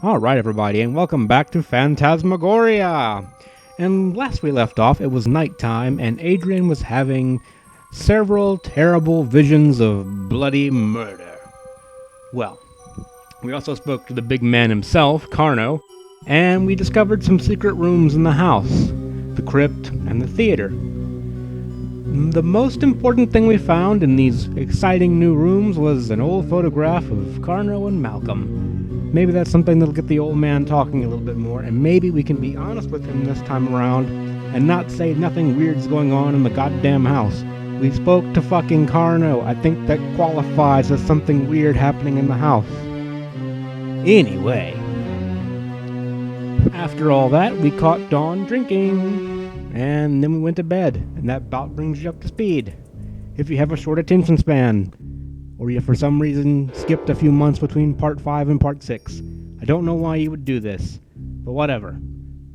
Alright everybody, and welcome back to Phantasmagoria! And last we left off, it was nighttime, and Adrienne was having several terrible visions of bloody murder. Well, we also spoke to the big man himself, Carno, and we discovered some secret rooms in the house, the crypt, and the theater. The most important thing we found in these exciting new rooms was an old photograph of Carno and Malcolm. Maybe that's something that'll get the old man talking a little bit more, and maybe we can be honest with him this time around and not say nothing weird's going on in the goddamn house. We spoke to fucking Carno. I think that qualifies as something weird happening in the house. Anyway, after all that, we caught Dawn drinking, and then we went to bed, and that about brings you up to speed. If you have a short attention span, or you for some reason skipped a few months between part 5 and part 6. I don't know why you would do this, but whatever.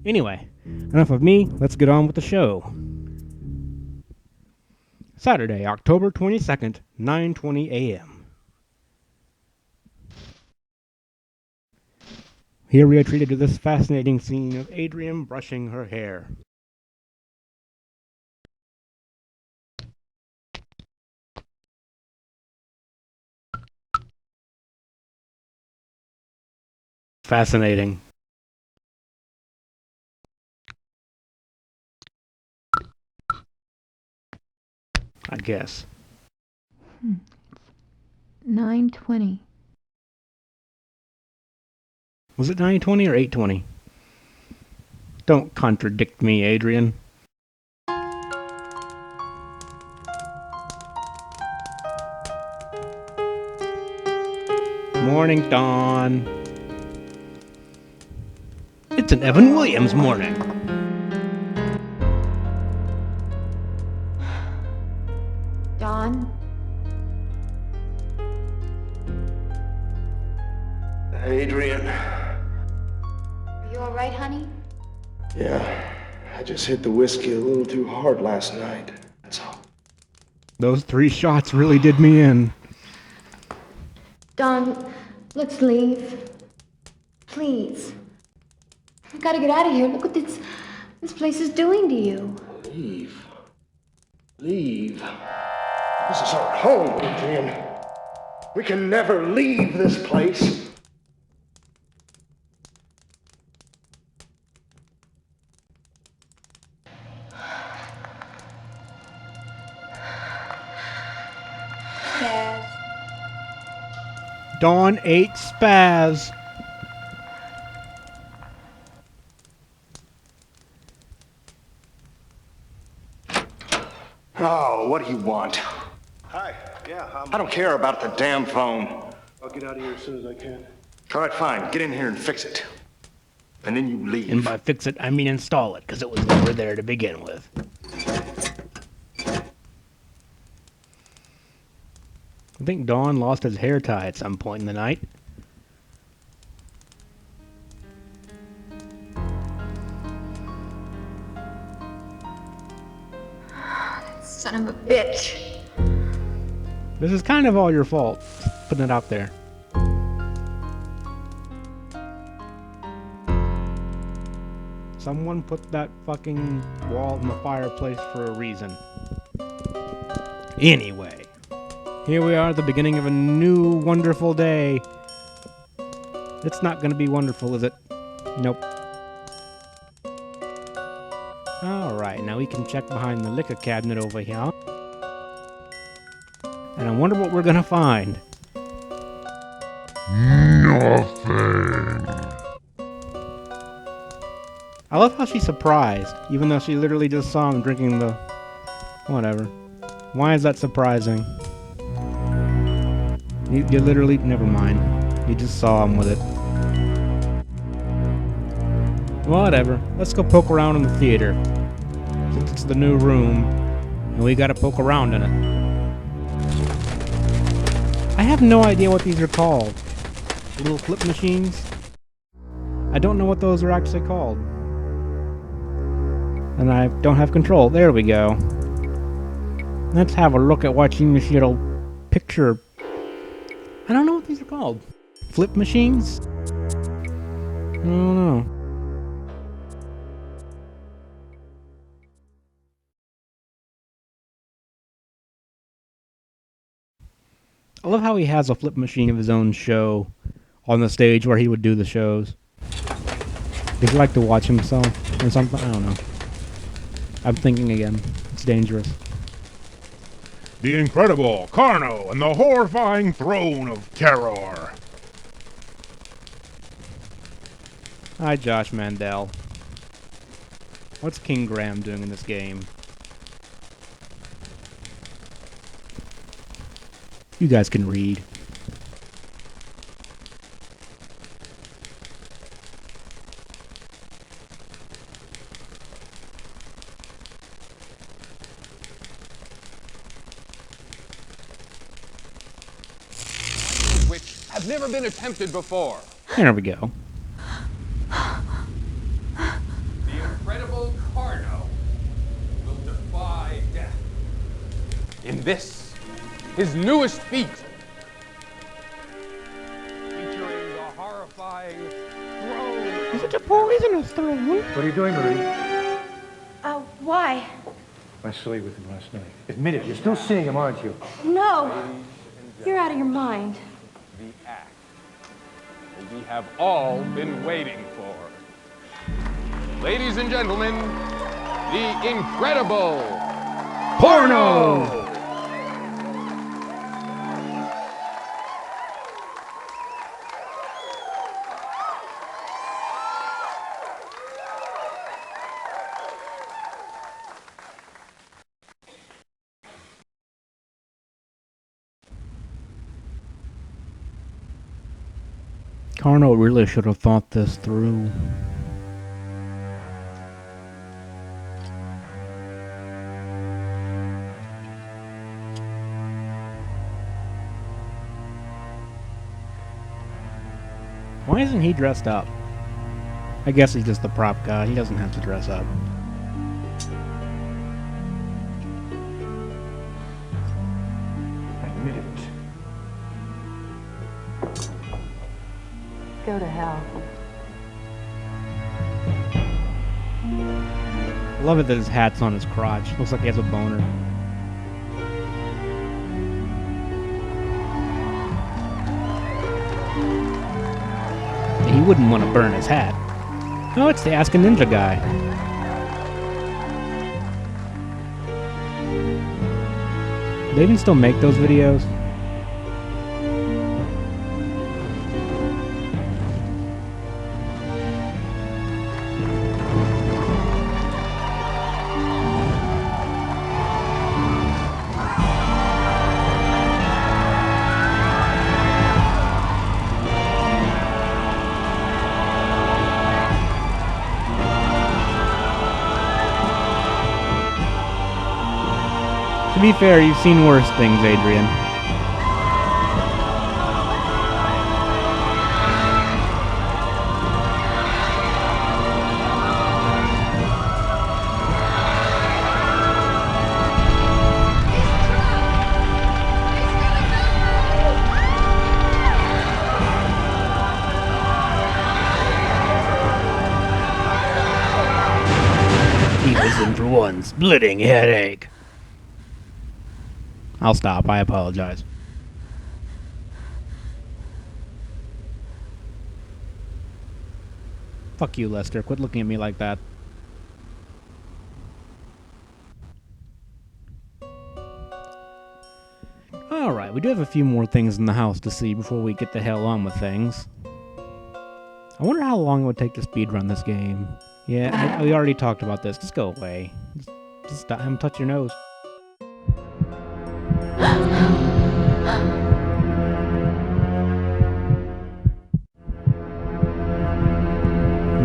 Anyway, enough of me, let's get on with the show. Saturday, October 22nd, 9:20 a.m. Here we are treated to this fascinating scene of Adrienne brushing her hair. Fascinating. I guess. 9:20. Was it 9:20 or 8:20? Don't contradict me, Adrienne. Morning, Dawn. It's an Evan Williams morning. Dawn? Adrienne. Are you alright, honey? Yeah, I just hit the whiskey a little too hard last night. That's all. Those 3 shots really did me in. Dawn, let's leave. Please. We gotta get out of here. Look what this place is doing to you. Leave. Leave. This is our home, Adrienne. We can never leave this place. Spaz. Dawn ate spaz. Oh, what do you want? Hi. Yeah, I don't care about the damn phone. I'll get out of here as soon as I can. All right, fine. Get in here and fix it. And then you leave. And by fix it, I mean install it, because it was never there to begin with. I think Dawn lost his hair tie at some point in the night. Son of a bitch. This is kind of all your fault, putting it out there. Someone put that fucking wall in the fireplace for a reason. Anyway, here we are at the beginning of a new wonderful day. It's not gonna be wonderful, is it? Nope. Alright, now we can check behind the liquor cabinet over here. And I wonder what we're gonna find. Nothing. I love how she's surprised, even though she literally just saw him drinking the... whatever. Why is that surprising? You literally... never mind. You just saw him with it. Whatever. Let's go poke around in the theater. Since it's the new room, and we gotta poke around in it. I have no idea what these are called. Little flip machines? I don't know what those are actually called. And I don't have control. There we go. Let's have a look at watching this little picture. I don't know what these are called. Flip machines? I don't know. I love how he has a flip machine of his own show on the stage where he would do the shows. Would you like to watch himself or something? I don't know. I'm thinking again. It's dangerous. The incredible Carno and the horrifying throne of terror. Hi, Josh Mandel. What's King Graham doing in this game? You guys can read. Which have never been attempted before. There we go. The incredible Carno will defy death. In this, his newest feat, featuring the horrifying throne. Is it a poisonous throne? What are you doing, Marie? Why? I saw you with him last night. Admit it, you're still seeing him, aren't you? No. You're out of your mind. The act we have all been waiting for. Ladies and gentlemen, the incredible Porno! Carno really should have thought this through. Why isn't he dressed up? I guess he's just the prop guy. He doesn't have to dress up. Admit it. Go to hell. I love it that his hat's on his crotch. Looks like he has a boner. He wouldn't want to burn his hat. Oh, it's the Ask a Ninja guy. Do they even still make those videos? To be fair, you've seen worse things, Adrienne. He was in for one splitting headache. I'll stop. I apologize. Fuck you, Lester. Quit looking at me like that. Alright, we do have a few more things in the house to see before we get the hell on with things. I wonder how long it would take to speedrun this game. Yeah, we already talked about this. Just go away. Just stop. Have him touch your nose.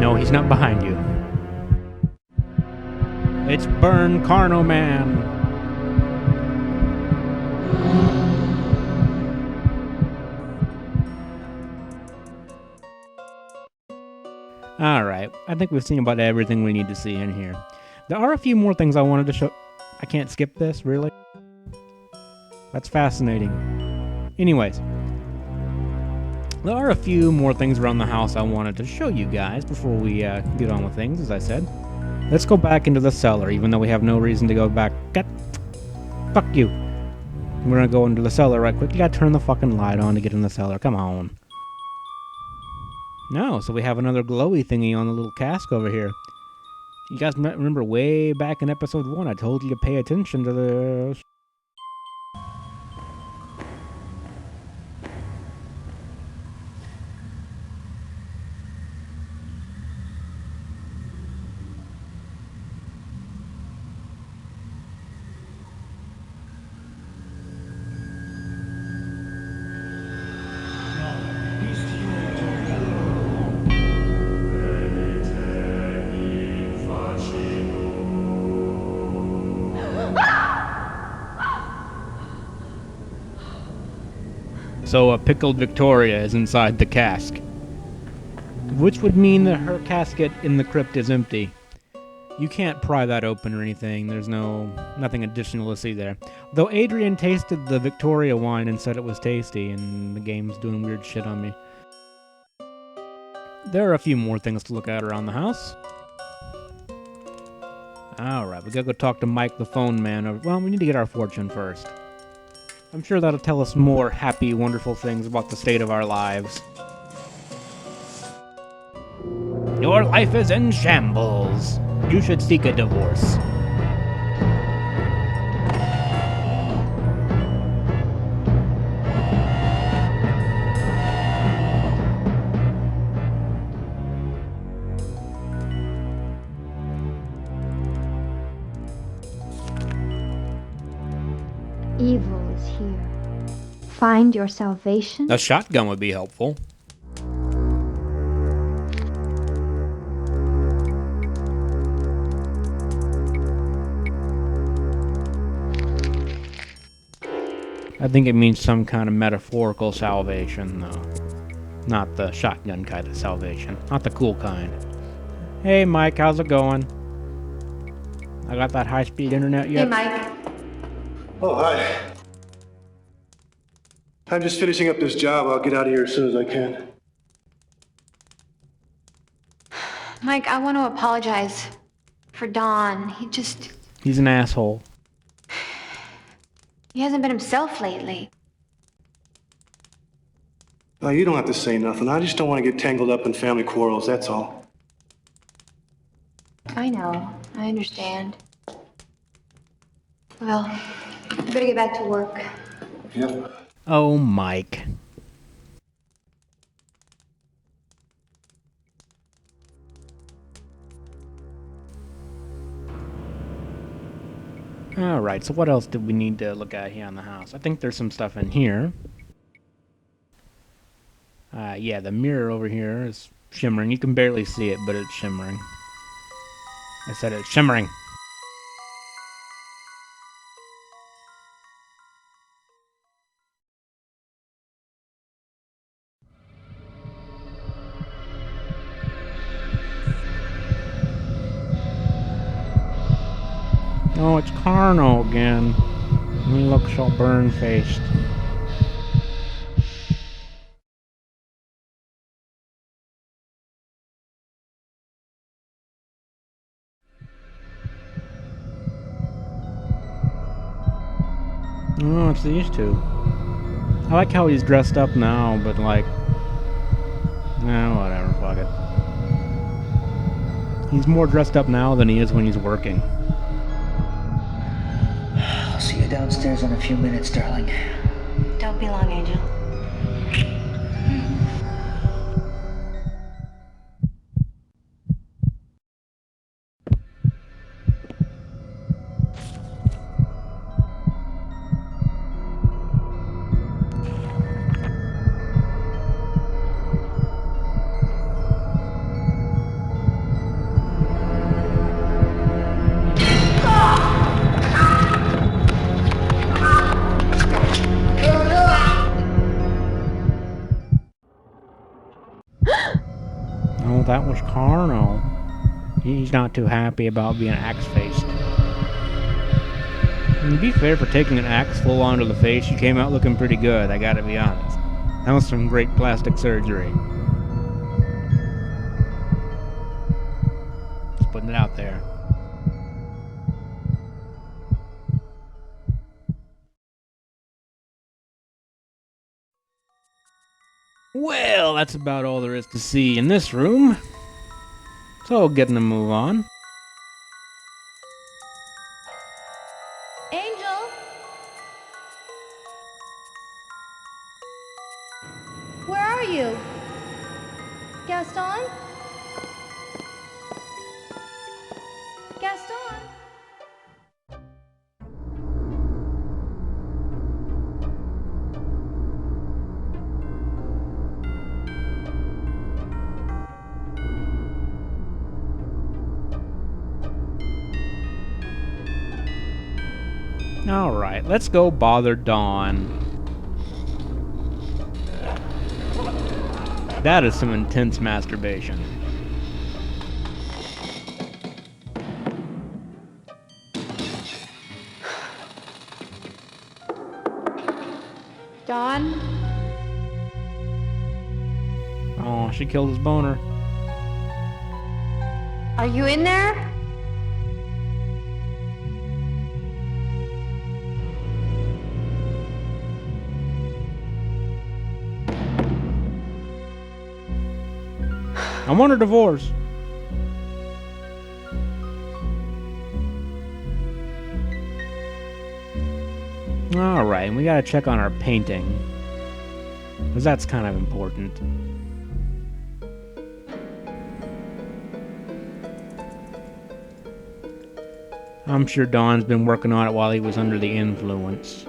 No, he's not behind you. It's Burn Carno Man. Alright, I think we've seen about everything we need to see in here. There are a few more things I wanted to show. I can't skip this, really? That's fascinating. Anyways, There are a few more things around the house I wanted to show you guys before we get on with things, as I said. Let's go back into the cellar, even though we have no reason to go back. Fuck you. We're gonna go into the cellar right quick. You gotta turn the fucking light on to get in the cellar. Come on. No, so we have another glowy thingy on the little cask over here. You guys remember way back in episode 1, I told you to pay attention to the... So a pickled Victoria is inside the cask. Which would mean that her casket in the crypt is empty. You can't pry that open or anything. There's nothing additional to see there. Though Adrienne tasted the Victoria wine and said it was tasty, and the game's doing weird shit on me. There are a few more things to look at around the house. Alright, we gotta go talk to Mike the phone man. Well, we need to get our fortune first. I'm sure that'll tell us more happy, wonderful things about the state of our lives. Your life is in shambles. You should seek a divorce. Evil is here. Find your salvation. A shotgun would be helpful. I think it means some kind of metaphorical salvation, though. Not the shotgun kind of salvation. Not the cool kind. Hey, Mike, how's it going? I got that high-speed internet yet? Hey, Mike. Oh, hi. I'm just finishing up this job. I'll get out of here as soon as I can. Mike, I want to apologize for Don. He's an asshole. He hasn't been himself lately. Oh, you don't have to say nothing. I just don't want to get tangled up in family quarrels, that's all. I know. I understand. Well, I better get back to work. Yep. Oh, Mike. Alright, so what else did we need to look at here on the house? I think there's some stuff in here. Yeah, the mirror over here is shimmering. You can barely see it, but it's shimmering. I said it's shimmering. Oh, it's Carno again. He looks so burn-faced. Oh, it's these two. I like how he's dressed up now, but like... whatever, fuck it. He's more dressed up now than he is when he's working. I'll see you downstairs in a few minutes, darling. Don't be long, Angel. Oh, that was Carno. He's not too happy about being axe-faced. To be fair, for taking an axe full onto the face, you came out looking pretty good, I gotta be honest. That was some great plastic surgery. Just putting it out there. Well, that's about all there is to see in this room. So, getting to move on. Angel? Where are you? Gaston? Gaston? Alright, let's go bother Dawn. That is some intense masturbation. Dawn? Oh, she killed his boner. Are you in there? I want a divorce. Alright, we gotta check on our painting. Because that's kind of important. I'm sure Don's been working on it while he was under the influence.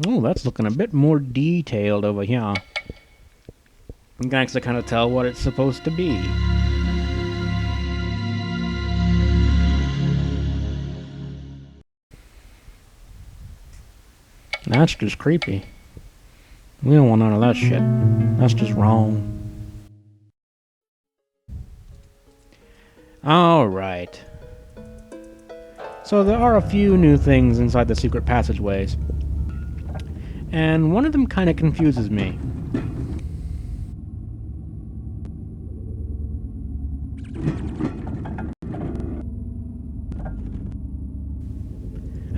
Oh, that's looking a bit more detailed over here. You can actually kind of tell what it's supposed to be. That's just creepy. We don't want none of that shit. That's just wrong. Alright. So there are a few new things inside the secret passageways. And one of them kind of confuses me.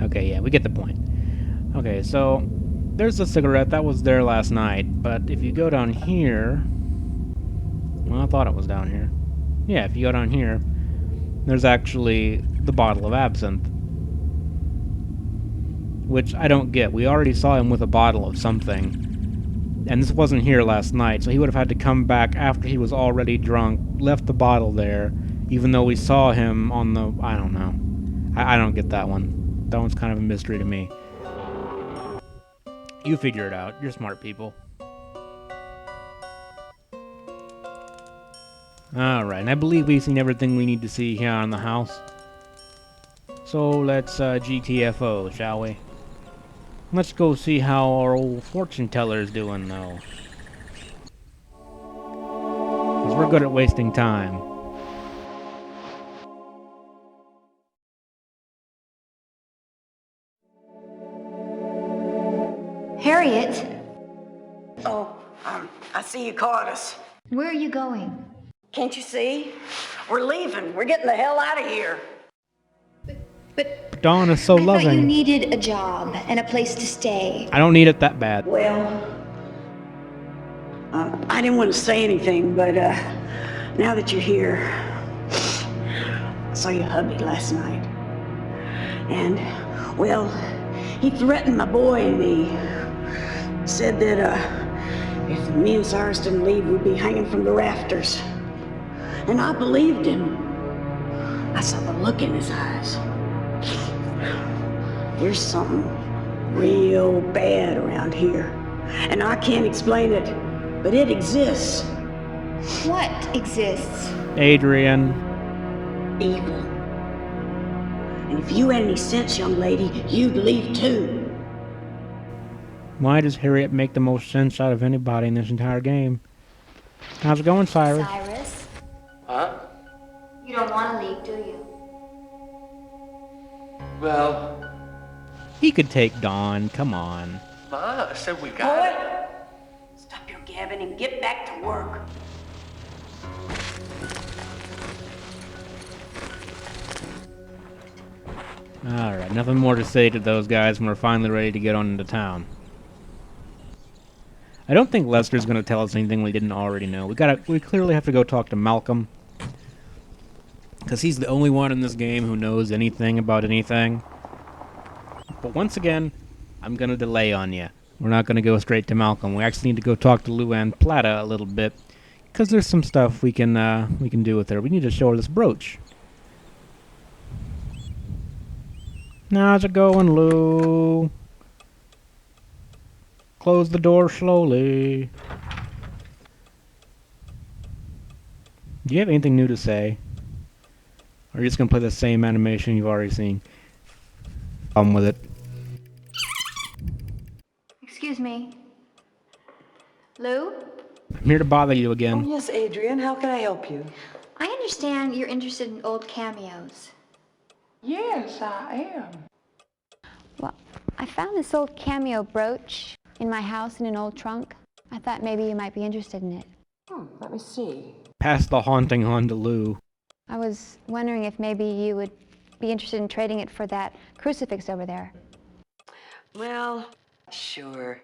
Okay, yeah, we get the point. Okay, so there's the cigarette that was there last night, but if you go down here... Well, I thought it was down here. Yeah, if you go down here, there's actually the bottle of absinthe. Which I don't get. We already saw him with a bottle of something. And this wasn't here last night, so he would have had to come back after he was already drunk, left the bottle there, even though we saw him on the... I don't know. I don't get that one. That one's kind of a mystery to me. You figure it out. You're smart people. Alright, and I believe we've seen everything we need to see here on the house. So let's GTFO, shall we? Let's go see how our old fortune teller's doing, though. 'Cause we're good at wasting time. Harriet? Oh, I see you caught us. Where are you going? Can't you see? We're leaving. We're getting the hell out of here. But Dawn is so I thought you loving. needed a job and a place to stay. I don't need it that bad. Well, I didn't want to say anything, but now that you're here, I saw your hubby last night. And, well, he threatened my boy and me. Said that if me and Cyrus didn't leave, we'd be hanging from the rafters. And I believed him. I saw the look in his eyes. There's something real bad around here. And I can't explain it, but it exists. What exists? Adrienne. Evil. And if you had any sense, young lady, you'd leave too. Why does Harriet make the most sense out of anybody in this entire game? How's it going, Cyrus? Cyrus? Huh? You don't want to leave, do you? Well, He could take Dawn, come on. Ma, I said we got it. Boy, stop your gabbing and get back to work. Alright, nothing more to say to those guys when we're finally ready to get on into town. I don't think Lester's gonna tell us anything we didn't already know. We clearly have to go talk to Malcolm. Because he's the only one in this game who knows anything about anything. But once again, I'm gonna delay on you. We're not gonna go straight to Malcolm. We actually need to go talk to Luann Plata a little bit. Because there's some stuff we can do with her. We need to show her this brooch. How's it going, Lou? Close the door slowly. Do you have anything new to say? Or are you just going to play the same animation you've already seen? With it. Excuse me. Lou? I'm here to bother you again. Oh, yes, Adrienne. How can I help you? I understand you're interested in old cameos. Yes, I am. Well, I found this old cameo brooch in my house in an old trunk. I thought maybe you might be interested in it. Let me see. Pass the haunting on to Lou. I was wondering if maybe you would be interested in trading it for that crucifix over there. Well, sure.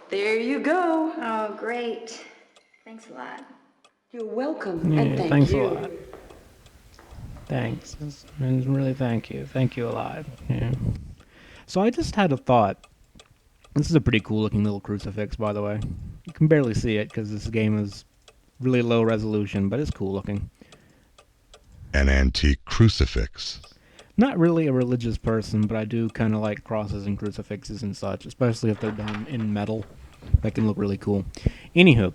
There you go. Oh, great. Thanks a lot. You're welcome. Yeah, and thanks you. a lot. Thanks. And really thank you. Thank you a lot. Yeah. So I just had a thought. This is a pretty cool looking little crucifix, by the way. You can barely see it because this game is really low resolution, but it's cool looking. An antique crucifix. Not really a religious person, but I do kind of like crosses and crucifixes and such, especially if they're done in metal. That can look really cool. Anywho,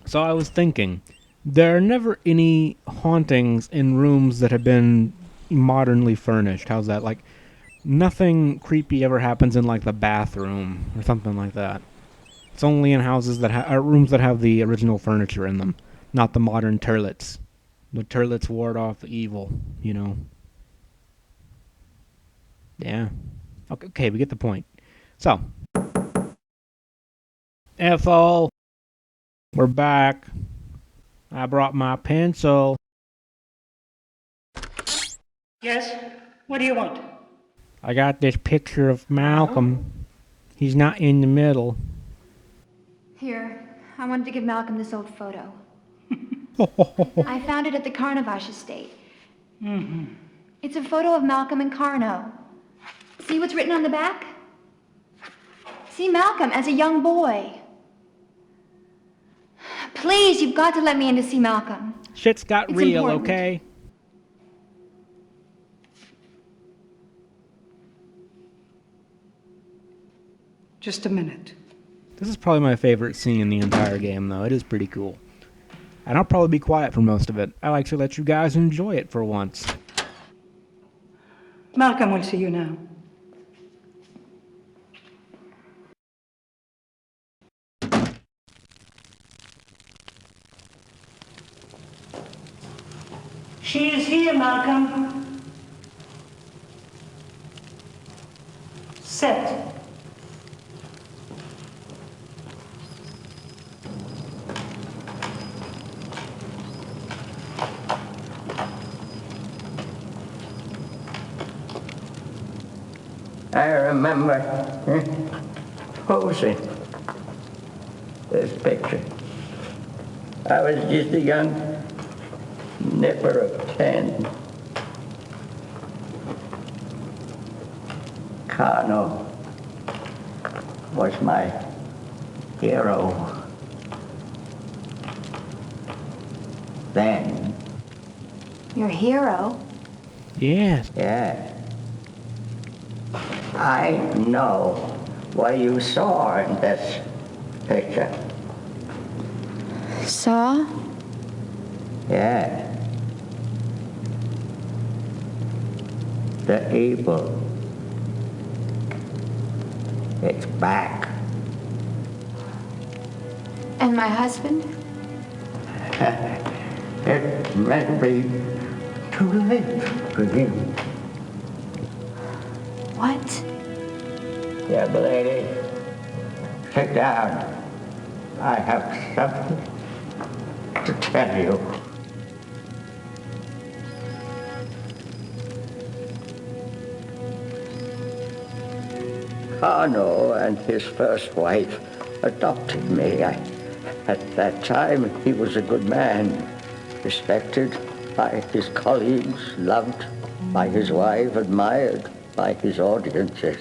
so I was thinking, there are never any hauntings in rooms that have been modernly furnished. How's that? Like, nothing creepy ever happens in, like, the bathroom or something like that. It's only in houses that rooms that have the original furniture in them, not the modern turlets. The turlets ward off the evil, you know. Yeah. Okay, we get the point. So, Ethel, we're back. I brought my pencil. Yes? What do you want? I got this picture of Malcolm. He's not in the middle. Here, I wanted to give Malcolm this old photo. I found it at the Carnavash estate. Mm-hmm. It's a photo of Malcolm and Carno. See what's written on the back? See Malcolm as a young boy. Please, you've got to let me in to see Malcolm. Shit's got It's real, important. okay? Just a minute. This is probably my favorite scene in the entire game, though. It is pretty cool. And I'll probably be quiet for most of it. I'll actually let you guys enjoy it for once. Malcolm will see you now. She is here, Malcolm. Set. I remember posing this picture. I was just a young nipper of 10. Carno was my hero. Then. Your hero? Yes. Yeah. I know what you saw in this picture. Saw? Yeah. The evil. It's back. And my husband? It may be too late for him. What? Yeah, lady, sit down. I have something to tell you. Carno and his first wife adopted me. At that time, he was a good man, respected by his colleagues, loved by his wife, admired by his audiences.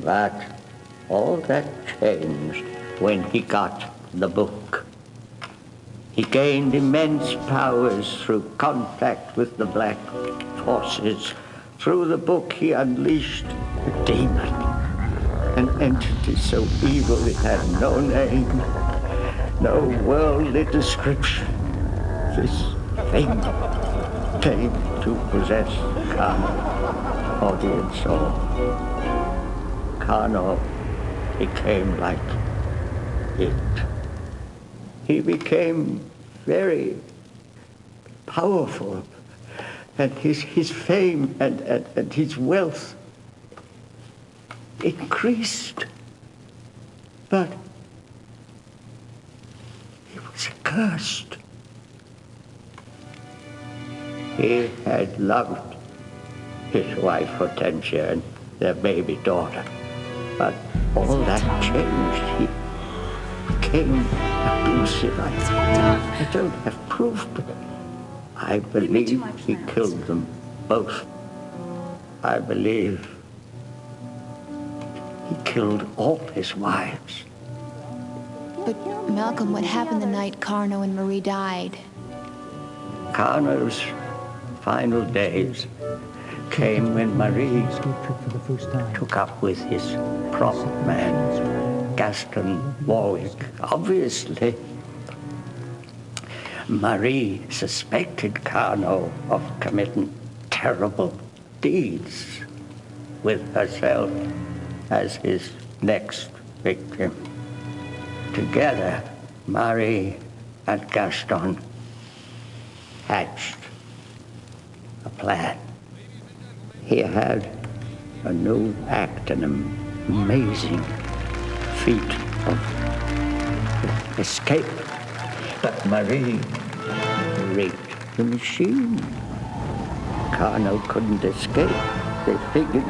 But all that changed when he got the book. He gained immense powers through contact with the black forces. Through the book, he unleashed a demon, an entity so evil it had no name, no worldly description. This thing came to possess Carno, audience saw. Carno became like it. He became very powerful, and his fame and his wealth increased. But he was cursed. He had loved his wife Hortensia and their baby daughter. But all that changed. He became abusive. I don't have proof, but I believe he killed them both. I believe he killed all his wives. But Malcolm, what happened the night Carno and Marie died? Carno's final days came when Marie took up with his prop man, Gaston Warwick. Obviously, Marie suspected Carno of committing terrible deeds with herself as his next victim. Together, Marie and Gaston hatched a plan. He had a new act, an amazing feat of escape. But Marie rigged the machine. Carno couldn't escape. They figured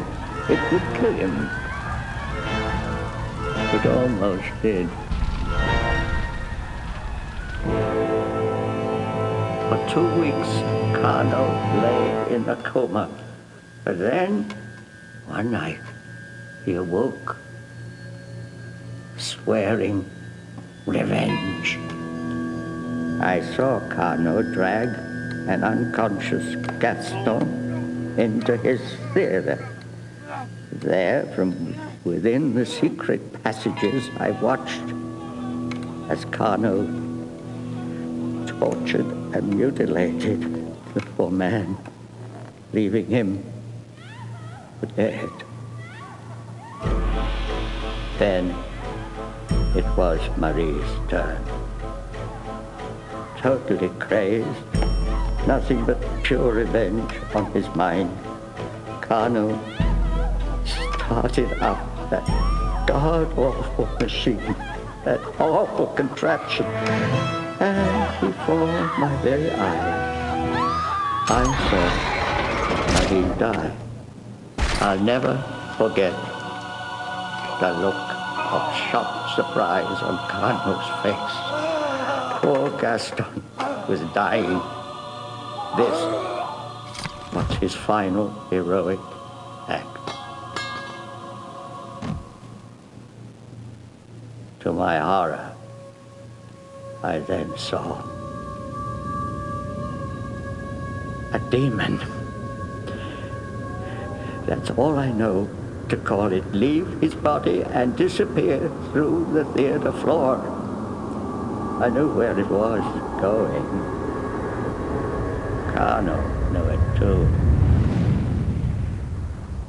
it would kill him. It almost did. For 2 weeks, Carno lay in a coma. But then, one night, he awoke, swearing revenge. I saw Carno drag an unconscious Gaston into his theater. There, from within the secret passages, I watched as Carno tortured and mutilated the poor man, leaving him for dead. Then it was Marie's turn. Totally crazed, nothing but pure revenge on his mind, Carno started up that god-awful machine, that awful contraption. And before my very eyes, I saw Marie die. I'll never forget the look of shocked surprise on Carno's face. Poor Gaston was dying. This was his final heroic act. To my horror, I then saw a demon. That's all I know to call it. Leave his body and disappear through the theater floor. I knew where it was going. Carno knew it too.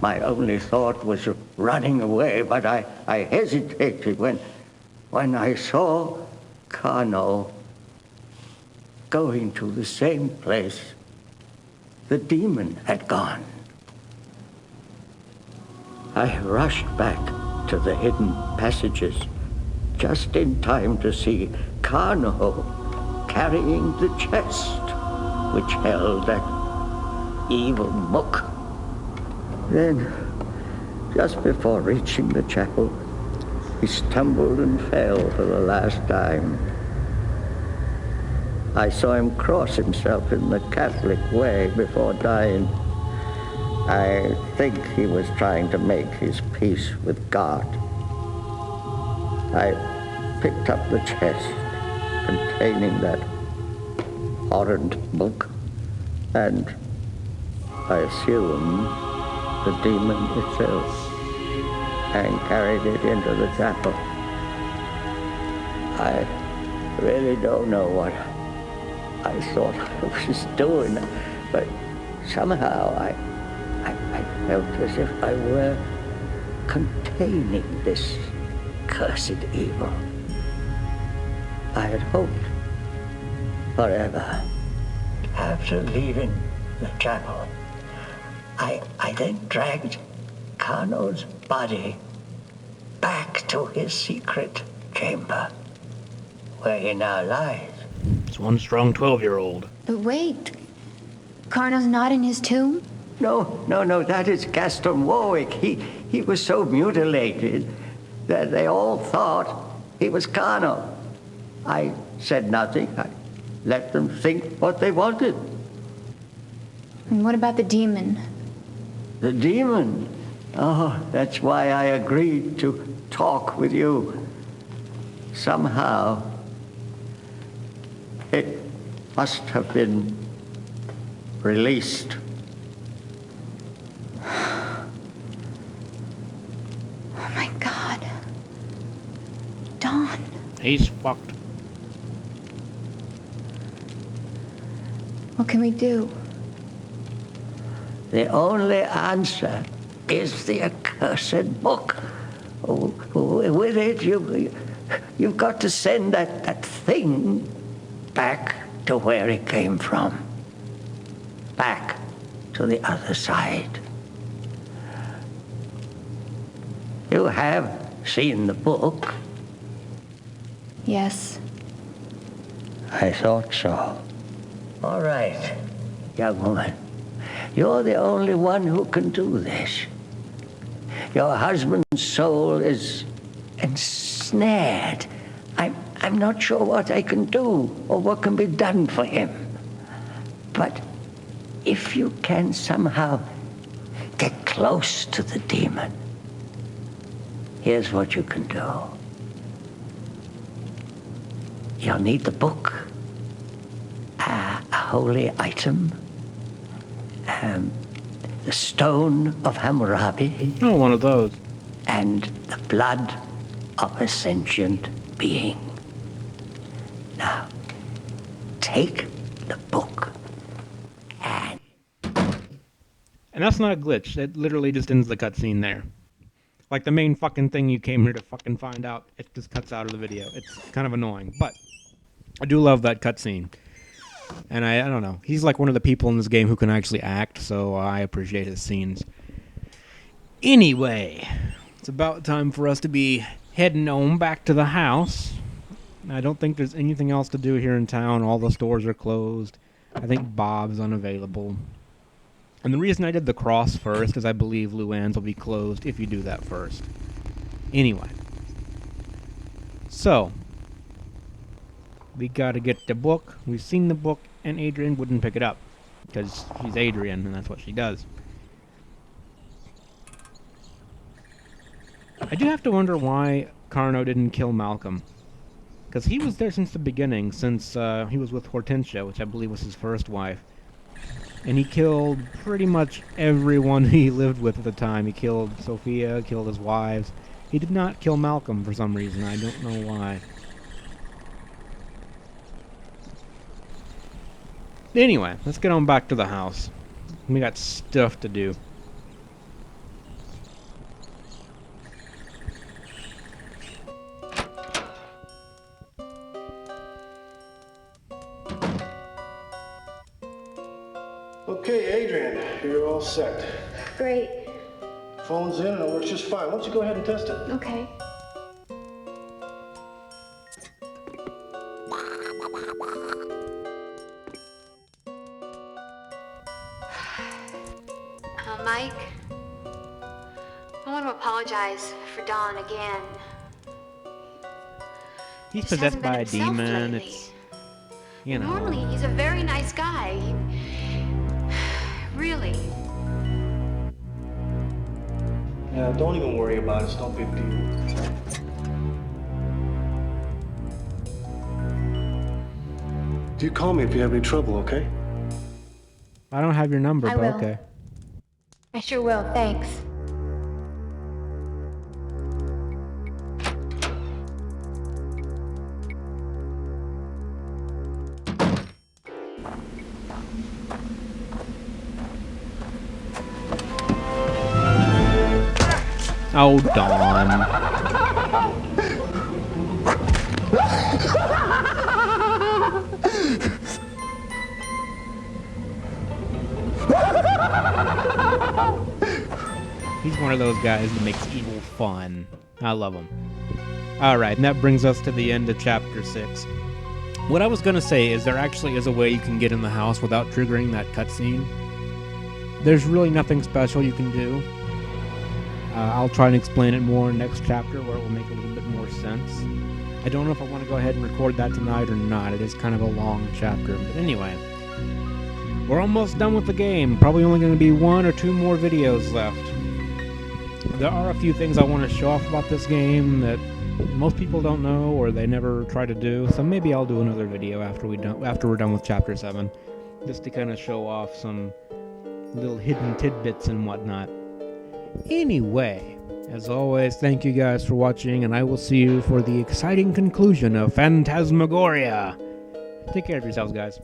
My only thought was of running away, but I hesitated when I saw Carno going to the same place the demon had gone. I rushed back to the hidden passages, just in time to see Carno carrying the chest which held that evil book. Then, just before reaching the chapel, he stumbled and fell for the last time. I saw him cross himself in the Catholic way before dying. I think he was trying to make his peace with God. I picked up the chest containing that horrid book, and I assume the demon itself, and carried it into the chapel. I really don't know what I thought I was doing, but somehow I felt as if I were containing this cursed evil. I had hoped forever. After leaving the chapel, I then dragged Carno's body back to his secret chamber, where he now lies. It's one strong 12-year-old. But wait, Carno's not in his tomb? No, that is Gaston Warwick. He was so mutilated that they all thought he was Carno. I said nothing. I let them think what they wanted. And what about the demon? The demon? Oh, that's why I agreed to talk with you. Somehow, it must have been released. Oh my God. Don. He's fucked. What can we do? The only answer is the accursed book. With it, you've got to send that thing back to where it came from. Back to the other side. You have seen the book. Yes. I thought so. All right, young woman. You're the only one who can do this. Your husband's soul is ensnared. I'm not sure what I can do or what can be done for him. But if you can somehow get close to the demon, here's what you can do. You'll need the book, a holy item, the stone of Hammurabi. Oh, one of those. And the blood of a sentient being. Now, take the book and... And that's not a glitch. It literally just ends the cutscene there. Like the main fucking thing you came here to fucking find out, it just cuts out of the video. It's kind of annoying, but I do love that cutscene. And I don't know. He's like one of the people in this game who can actually act, so I appreciate his scenes. Anyway, it's about time for us to be heading on back to the house. I don't think there's anything else to do here in town. All the stores are closed. I think Bob's unavailable. And the reason I did the cross first is I believe Luann's will be closed if you do that first. Anyway. So, we gotta get the book. We've seen the book, and Adrienne wouldn't pick it up. Because she's Adrienne, and that's what she does. I do have to wonder why Carno didn't kill Malcolm. Because he was there since the beginning, since he was with Hortensia, which I believe was his first wife. And he killed pretty much everyone he lived with at the time. He killed Sophia, killed his wives. He did not kill Malcolm for some reason. I don't know why. Anyway, let's get on back to the house. We got stuff to do. Okay, Okay, you're all set. Great. Phone's in and it works just fine. Why don't you go ahead and test it? Okay. Mike, I want to apologize for Don again. He's Just possessed hasn't been by a himself demon. lately. It's, you know. Normally, he's a very nice guy. Really. Yeah, don't even worry about it. It's no big deal. You call me if you have any trouble, okay? I don't have your number, I but will. okay. I sure will, thanks. Oh, Dawn. He's one of those guys that makes evil fun. I love him. Alright, and that brings us to the end of Chapter 6. What I was going to say is there actually is a way you can get in the house without triggering that cutscene. There's really nothing special you can do. I'll try and explain it more in next chapter where it will make a little bit more sense. I don't know if I want to go ahead and record that tonight or not. It is kind of a long chapter. But anyway, we're almost done with the game. Probably only going to be 1 or 2 more videos left. There are a few things I want to show off about this game that most people don't know or they never try to do. So maybe I'll do another video after we're done with Chapter 7. Just to kind of show off some little hidden tidbits and whatnot. Anyway, as always, thank you guys for watching, and I will see you for the exciting conclusion of Phantasmagoria. Take care of yourselves, guys.